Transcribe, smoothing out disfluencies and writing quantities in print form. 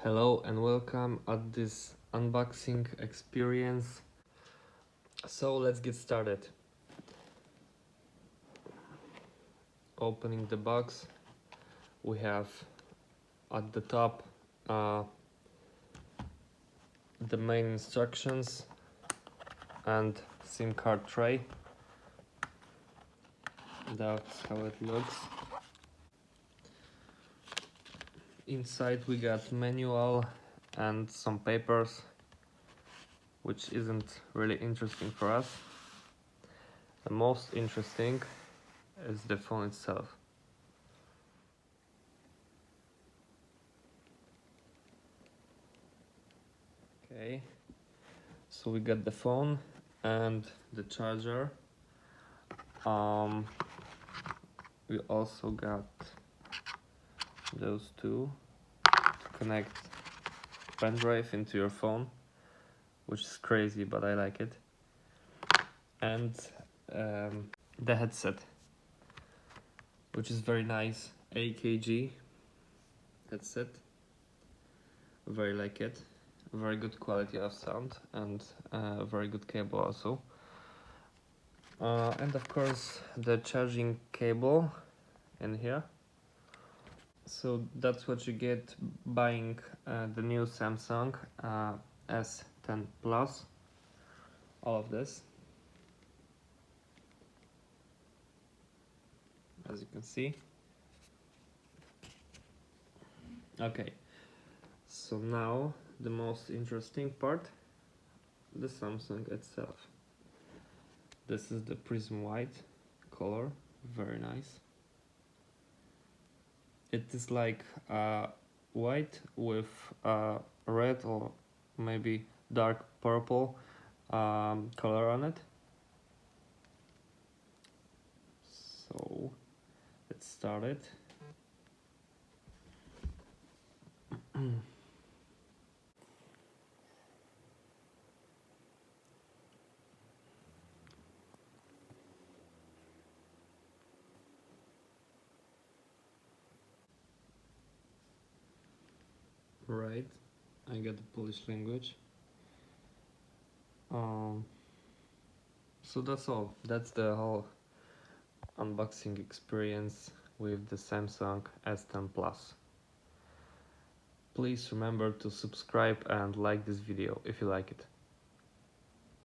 Hello and welcome at this unboxing experience. So let's get started. Opening the box, we have at the top the main instructions and SIM card tray. That's how it looks. Inside we got manual and some papers, which isn't really interesting for us. The most interesting is the phone itself. Okay, so we got the phone and the charger. We also got those two to connect pen drive into your phone, which is crazy, but I like it. And the headset, which is very nice, AKG headset. Very like it. Very good quality of sound and very good cable also. And of course the charging cable in here. So that's what you get buying the new Samsung S10 Plus. All of this, as you can see. Okay, so now the most interesting part, the Samsung itself. This is the Prism white color, very nice. It is like white with red or maybe dark purple color on it. So let's start it. Right, I got the Polish language. So that's all. That's the whole unboxing experience with the Samsung S10 Plus. Please remember to subscribe and like this video if you like it.